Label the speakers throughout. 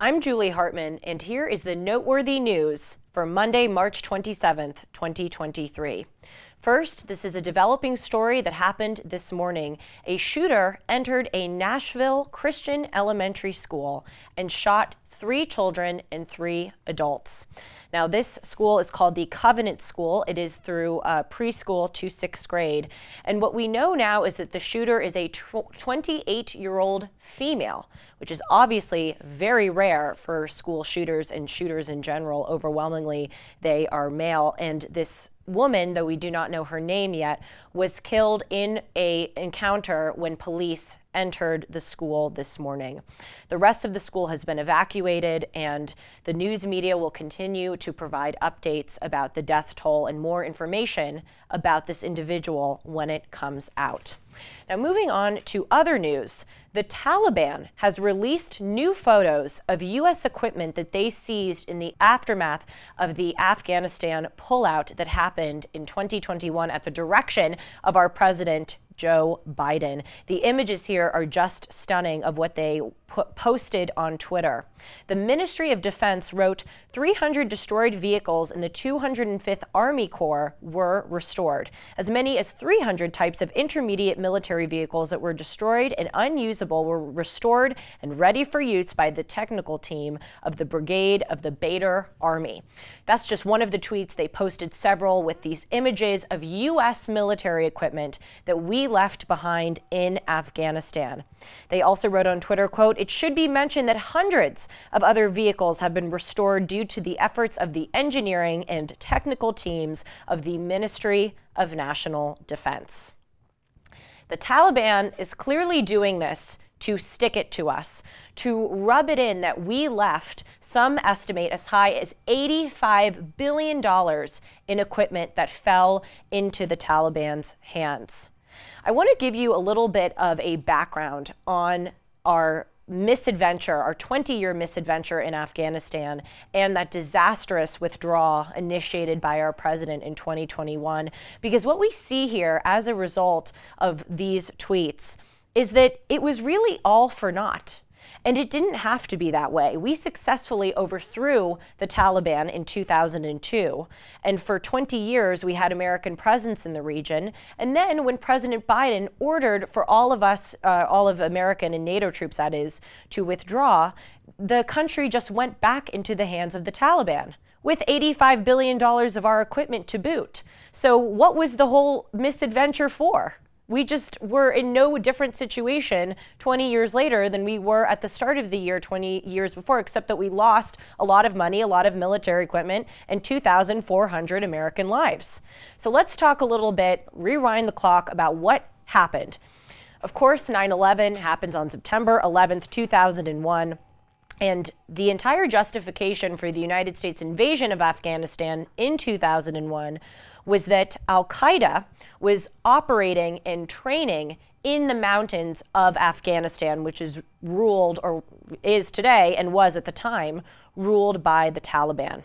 Speaker 1: I'm Julie Hartman, and here is the noteworthy news for Monday, March 27th, 2023. First, this is a developing story that happened this morning. A shooter entered a Nashville Christian elementary school and shot 3 children and 3 adults. Now, this school is called the Covenant School. It is through preschool to 6th grade. And what we know now is that the shooter is a 28-year-old female, which is obviously very rare for school shooters and shooters in general. Overwhelmingly, they are male. And this woman, though we do not know her name yet, was killed in an encounter when police entered the school this morning. The rest of the school has been evacuated, and the news media will continue to provide updates about the death toll and more information about this individual when it comes out. Now, moving on to other news, the Taliban has released new photos of U.S. equipment that they seized in the aftermath of the Afghanistan pullout that happened in 2021 at the direction of our president, Joe Biden. The images here are just stunning of what they posted on Twitter. The Ministry of Defense wrote 300 destroyed vehicles in the 205th Army Corps were restored. As many as 300 types of intermediate military vehicles that were destroyed and unusable were restored and ready for use by the technical team of the Brigade of the Bader Army. That's just one of the tweets. They posted several with these images of U.S. military equipment that we left behind in Afghanistan. They also wrote on Twitter, quote, "It should be mentioned that hundreds of other vehicles have been restored due to the efforts of the engineering and technical teams of the Ministry of National Defense." The Taliban is clearly doing this to stick it to us, to rub it in that we left, some estimate as high as $85 billion in equipment that fell into the Taliban's hands. I want to give you a little bit of a background on our misadventure, our 20-year misadventure in Afghanistan, and that disastrous withdrawal initiated by our president in 2021. Because what we see here as a result of these tweets is that it was really all for naught. And it didn't have to be that way. We successfully overthrew the Taliban in 2002. And for 20 years, we had American presence in the region. And then when President Biden ordered for all of us, all of American and NATO troops, that is, to withdraw, the country just went back into the hands of the Taliban with $85 billion of our equipment to boot. So what was the whole misadventure for? We just were in no different situation 20 years later than we were at the start of the year 20 years before, except that we lost a lot of money, a lot of military equipment, and 2,400 American lives. So let's talk a little bit, rewind the clock about what happened. Of course, 9/11 happens on September 11th, 2001. And the entire justification for the United States invasion of Afghanistan in 2001 was that Al-Qaeda was operating and training in the mountains of Afghanistan, which is ruled, or is today and was at the time, ruled by the Taliban.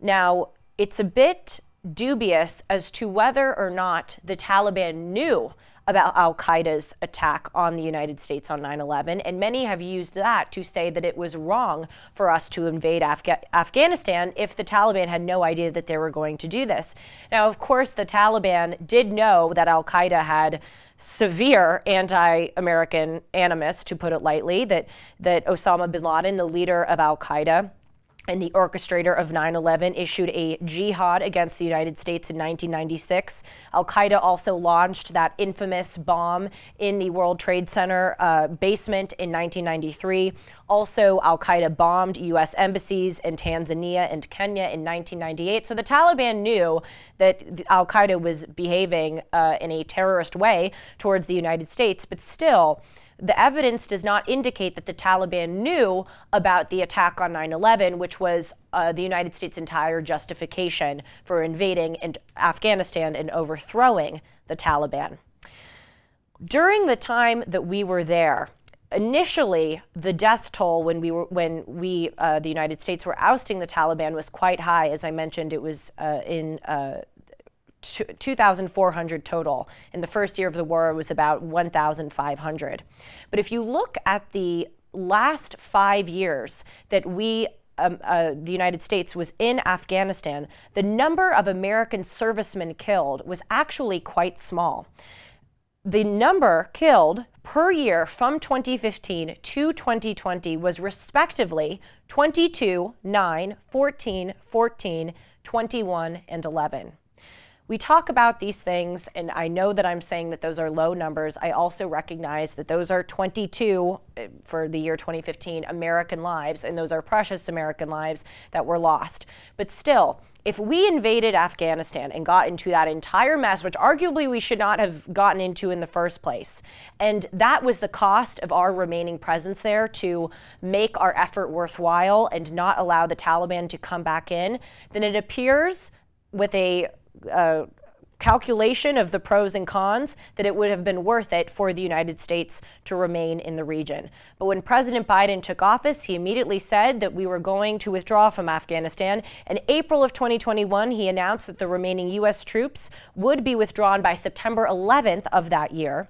Speaker 1: Now, it's a bit dubious as to whether or not the Taliban knew about Al-Qaeda's attack on the United States on 9/11, and many have used that to say that it was wrong for us to invade Afghanistan if the Taliban had no idea that they were going to do this. Now, of course, the Taliban did know that Al-Qaeda had severe anti-American animus, to put it lightly, that Osama bin Laden, the leader of Al-Qaeda and the orchestrator of 9/11, issued a jihad against the United States in 1996. Al-Qaeda also launched that infamous bomb in the World Trade Center basement in 1993. Also, Al-Qaeda bombed U.S. embassies in Tanzania and Kenya in 1998. So the Taliban knew that Al-Qaeda was behaving in a terrorist way towards the United States, but still, the evidence does not indicate that the Taliban knew about the attack on 9/11, which was the United States' entire justification for invading Afghanistan and overthrowing the Taliban. During the time that we were there, initially the death toll when the United States were ousting the Taliban was quite high. As I mentioned, it was in 2,400 total. In the first year of the war, it was about 1,500. But if you look at the last 5 years that the United States was in Afghanistan, the number of American servicemen killed was actually quite small. The number killed per year from 2015 to 2020 was respectively 22, 9, 14, 14, 21, and 11. We talk about these things, and I know that I'm saying that those are low numbers. I also recognize that those are 22 for the year 2015 American lives, and those are precious American lives that were lost. But still, if we invaded Afghanistan and got into that entire mess, which arguably we should not have gotten into in the first place, and that was the cost of our remaining presence there to make our effort worthwhile and not allow the Taliban to come back in, then it appears with a calculation of the pros and cons that it would have been worth it for the United States to remain in the region. But when President Biden took office, he immediately said that we were going to withdraw from Afghanistan. In April of 2021, he announced that the remaining U.S. troops would be withdrawn by September 11th of that year.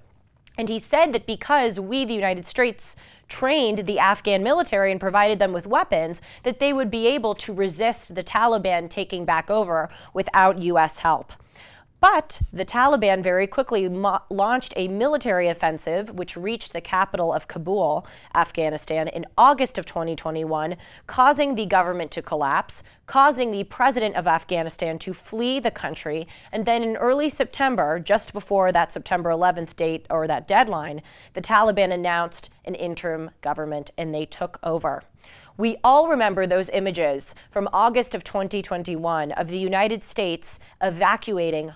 Speaker 1: And he said that because we, the United States, trained the Afghan military and provided them with weapons, that they would be able to resist the Taliban taking back over without U.S. help. But the Taliban very quickly launched a military offensive, which reached the capital of Kabul, Afghanistan, in August of 2021, causing the government to collapse, causing the president of Afghanistan to flee the country. And then in early September, just before that September 11th date or that deadline, the Taliban announced an interim government and they took over. We all remember those images from August of 2021 of the United States evacuating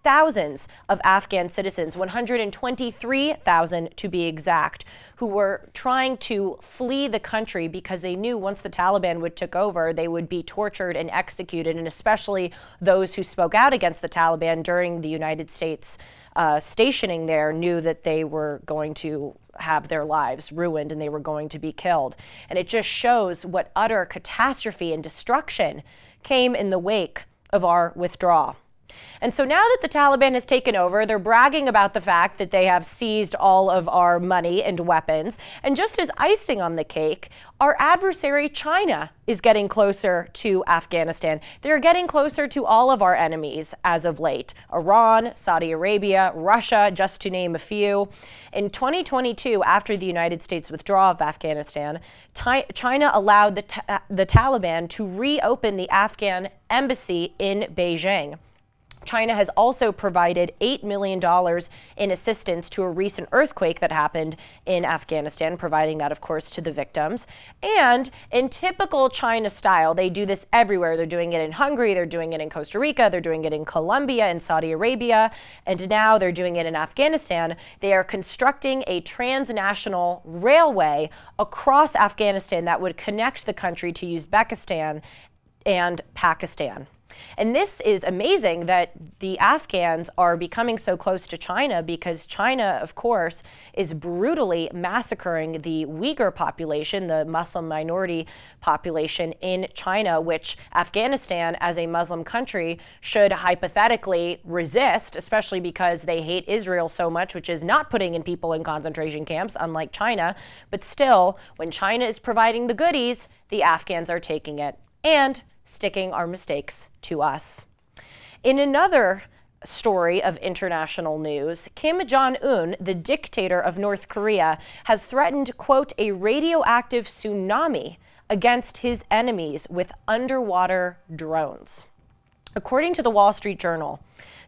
Speaker 1: thousands of Afghan citizens, 123,000 to be exact, who were trying to flee the country because they knew once the Taliban would take over, they would be tortured and executed, and especially those who spoke out against the Taliban during the United States stationing there knew that they were going to have their lives ruined and they were going to be killed. And it just shows what utter catastrophe and destruction came in the wake of our withdrawal. And so now that the Taliban has taken over, they're bragging about the fact that they have seized all of our money and weapons. And just as icing on the cake, our adversary China is getting closer to Afghanistan. They're getting closer to all of our enemies as of late. Iran, Saudi Arabia, Russia, just to name a few. In 2022, after the United States withdrawal of Afghanistan, China allowed the Taliban to reopen the Afghan embassy in Beijing. China has also provided $8 million in assistance to a recent earthquake that happened in Afghanistan, providing that, of course, to the victims. And in typical China style, they do this everywhere. They're doing it in Hungary, they're doing it in Costa Rica, they're doing it in Colombia and Saudi Arabia, and now they're doing it in Afghanistan. They are constructing a transnational railway across Afghanistan that would connect the country to Uzbekistan and Pakistan. And this is amazing that the Afghans are becoming so close to China because China, of course, is brutally massacring the Uyghur population, the Muslim minority population in China, which Afghanistan, as a Muslim country, should hypothetically resist, especially because they hate Israel so much, which is not putting in people in concentration camps, unlike China. But still, when China is providing the goodies, the Afghans are taking it and sticking our mistakes to us. In another story of international news, Kim Jong-un, the dictator of North Korea, has threatened, quote, a radioactive tsunami against his enemies with underwater drones. According to the Wall Street Journal,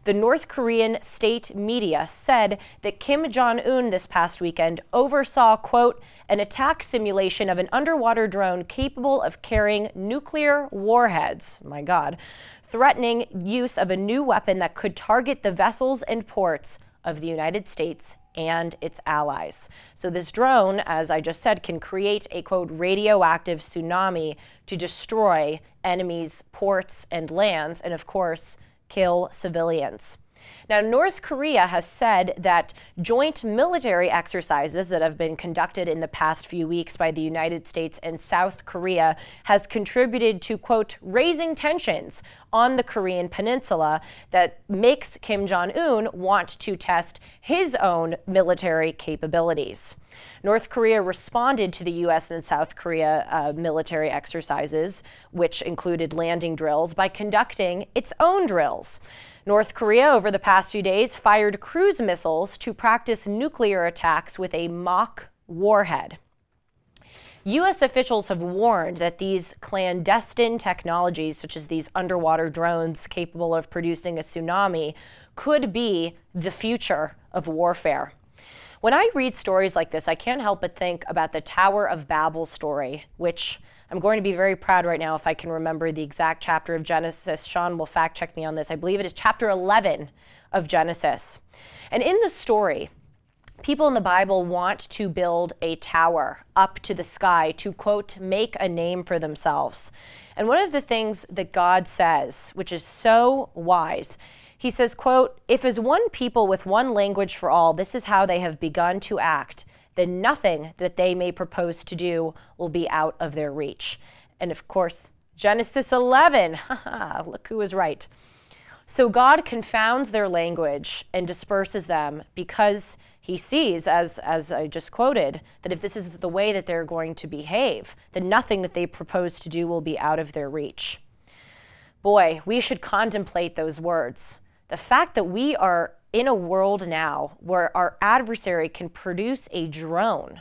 Speaker 1: the North Korean state media said that Kim Jong-un this past weekend oversaw, quote, an attack simulation of an underwater drone capable of carrying nuclear warheads, my God, threatening use of a new weapon that could target the vessels and ports of the United States and its allies. So this drone, as I just said, can create a, quote, radioactive tsunami to destroy enemies' ports and lands, and of course, kill civilians. Now, North Korea has said that joint military exercises that have been conducted in the past few weeks by the United States and South Korea has contributed to, quote, raising tensions on the Korean peninsula that makes Kim Jong-un want to test his own military capabilities. North Korea responded to the U.S. and South Korea military exercises, which included landing drills, by conducting its own drills. North Korea, over the past few days, fired cruise missiles to practice nuclear attacks with a mock warhead. U.S. officials have warned that these clandestine technologies, such as these underwater drones capable of producing a tsunami, could be the future of warfare. When I read stories like this, I can't help but think about the Tower of Babel story, which I'm going to be very proud right now if I can remember the exact chapter of Genesis. Sean will fact check me on this. I believe it is chapter 11 of Genesis. And in the story, people in the Bible want to build a tower up to the sky to, quote, make a name for themselves. And one of the things that God says, which is so wise, he says, quote, if as one people with one language for all, this is how they have begun to act, then nothing that they may propose to do will be out of their reach. And of course, Genesis 11, look who was right. So God confounds their language and disperses them because he sees, as I just quoted, that if this is the way that they're going to behave, then nothing that they propose to do will be out of their reach. Boy, we should contemplate those words. The fact that we are in a world now where our adversary can produce a drone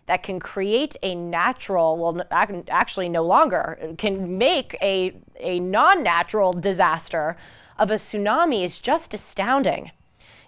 Speaker 1: that can create a natural, well, actually no longer, can make a non-natural disaster of a tsunami is just astounding.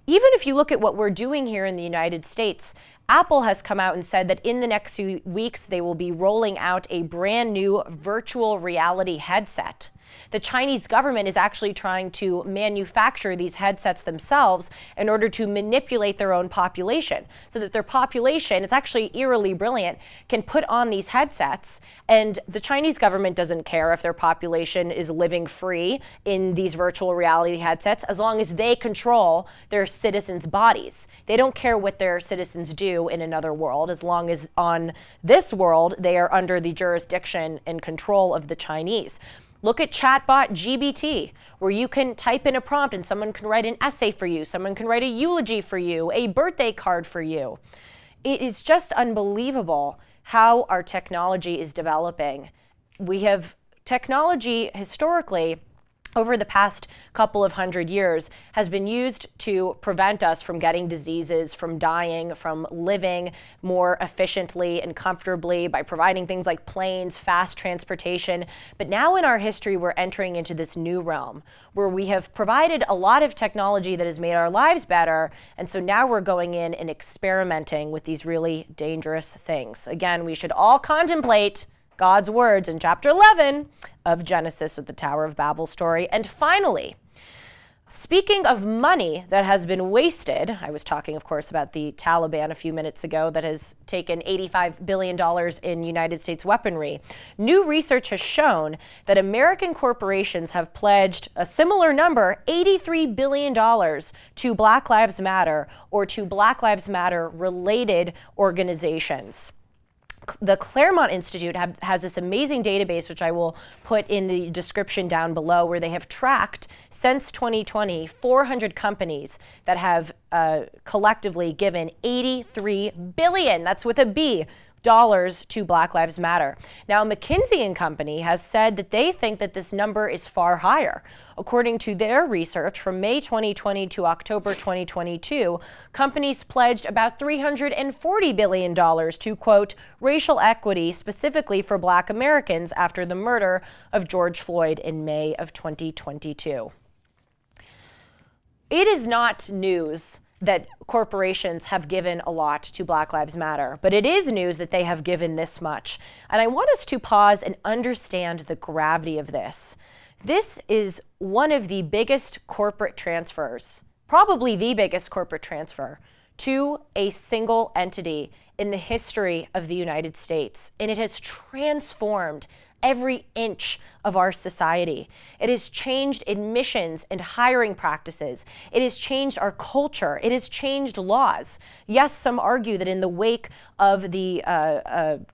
Speaker 1: Even if you look at what we're doing here in the United States, Apple has come out and said that in the next few weeks they will be rolling out a brand new virtual reality headset. The Chinese government is actually trying to manufacture these headsets themselves in order to manipulate their own population, so that their population, it's actually eerily brilliant, can put on these headsets, and the Chinese government doesn't care if their population is living free in these virtual reality headsets as long as they control their citizens' bodies. They don't care what their citizens do in another world as long as on this world they are under the jurisdiction and control of the Chinese. Look at chatbot GBT, where you can type in a prompt and someone can write an essay for you, someone can write a eulogy for you, a birthday card for you. It is just unbelievable how our technology is developing. We have technology historically over the past couple of hundred years has been used to prevent us from getting diseases, from dying, from living more efficiently and comfortably by providing things like planes, fast transportation. But now in our history, we're entering into this new realm where we have provided a lot of technology that has made our lives better. And so now we're going in and experimenting with these really dangerous things. Again, we should all contemplate God's words in chapter 11 of Genesis with the Tower of Babel story. And finally, speaking of money that has been wasted, I was talking, of course, about the Taliban a few minutes ago that has taken $85 billion in United States weaponry. New research has shown that American corporations have pledged a similar number, $83 billion, to Black Lives Matter or to Black Lives Matter related organizations. The Claremont Institute has this amazing database, which I will put in the description down below, where they have tracked since 2020 400 companies that have collectively given $83 billion, that's with a B, dollars to Black Lives Matter. Now, McKinsey & Company has said that they think that this number is far higher. According to their research, from May 2020 to October 2022, companies pledged about $340 billion to, quote, racial equity, specifically for Black Americans after the murder of George Floyd in May of 2022. It is not news that corporations have given a lot to Black Lives Matter, but it is news that they have given this much. And I want us to pause and understand the gravity of this. This is one of the biggest corporate transfers, probably the biggest corporate transfer, to a single entity in the history of the United States. And it has transformed every inch of our society. It has changed admissions and hiring practices. It has changed our culture. It has changed laws. Yes, some argue that in the wake of the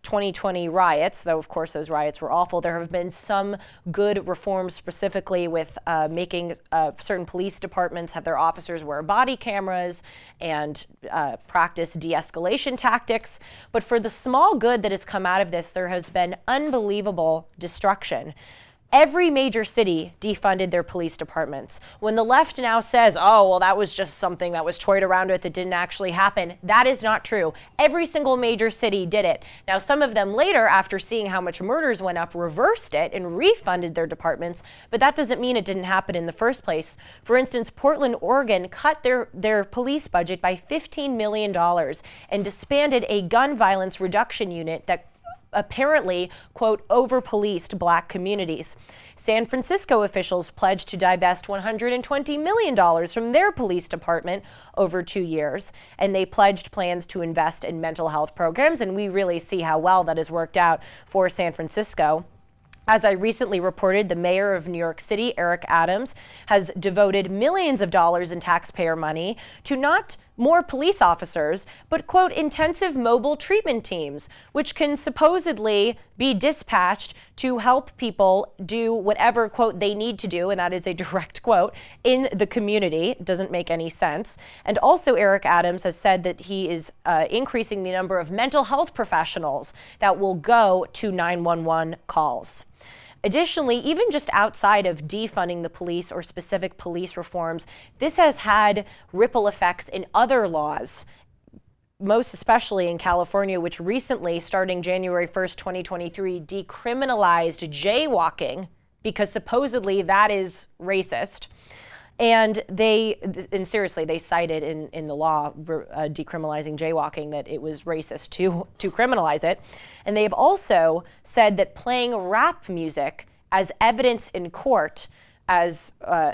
Speaker 1: 2020 riots, though of course those riots were awful, there have been some good reforms, specifically with making certain police departments have their officers wear body cameras and practice de-escalation tactics. But for the small good that has come out of this, there has been unbelievable destruction. Every major city defunded their police departments. When the left now says, oh, well, that was just something that was toyed around with, it didn't actually happen, that is not true. Every single major city did it. Now, some of them later, after seeing how much murders went up, reversed it and refunded their departments, but that doesn't mean it didn't happen in the first place. For instance, Portland, Oregon cut their police budget by $15 million and disbanded a gun violence reduction unit that apparently, quote, over-policed black communities. San Francisco officials pledged to divest $120 million from their police department over 2 years, and they pledged plans to invest in mental health programs, and we really see how well that has worked out for San Francisco. As I recently reported, the mayor of New York City, Eric Adams, has devoted millions of dollars in taxpayer money to not more police officers, but, quote, intensive mobile treatment teams, which can supposedly be dispatched to help people do whatever, quote, they need to do, and that is a direct quote, in the community. It doesn't make any sense. And also, Eric Adams has said that he is increasing the number of mental health professionals that will go to 911 calls. Additionally, even just outside of defunding the police or specific police reforms, this has had ripple effects in other laws, most especially in California, which recently, starting January 1st, 2023, decriminalized jaywalking because supposedly that is racist. And seriously, they cited in the law decriminalizing jaywalking that it was racist to criminalize it. And they've also said that playing rap music as evidence in court, as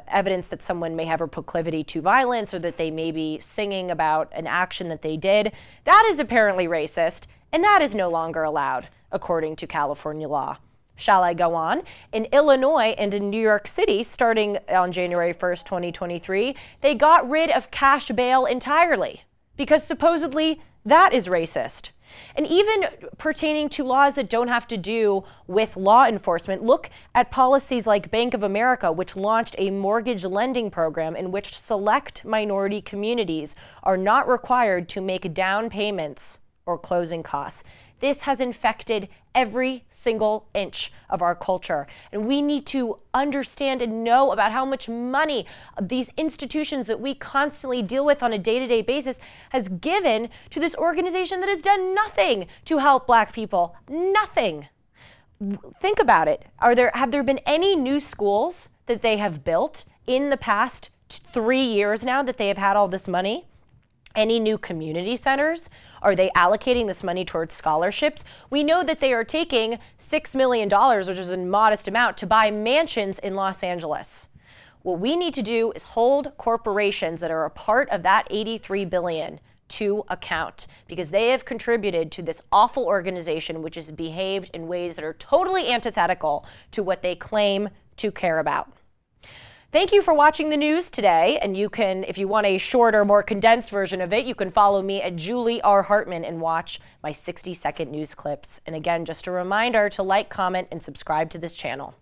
Speaker 1: evidence that someone may have a proclivity to violence or that they may be singing about an action that they did, that is apparently racist, and that is no longer allowed, according to California law. Shall I go on? In Illinois and in New York City, starting on January 1st, 2023, they got rid of cash bail entirely because supposedly that is racist. And even pertaining to laws that don't have to do with law enforcement, look at policies like Bank of America, which launched a mortgage lending program in which select minority communities are not required to make down payments or closing costs. This has infected every single inch of our culture. And we need to understand and know about how much money these institutions that we constantly deal with on a day-to-day basis has given to this organization that has done nothing to help Black people. Nothing. Think about it. Have there been any new schools that they have built in the past 3 years now that they have had all this money? Any new community centers? Are they allocating this money towards scholarships? We know that they are taking $6 million, which is a modest amount, to buy mansions in Los Angeles. What we need to do is hold corporations that are a part of that $83 billion to account, because they have contributed to this awful organization which has behaved in ways that are totally antithetical to what they claim to care about. Thank you for watching the news today, and you can, if you want a shorter, more condensed version of it, you can follow me at Julie R. Hartman and watch my 60-second news clips. And again, just a reminder to like, comment, and subscribe to this channel.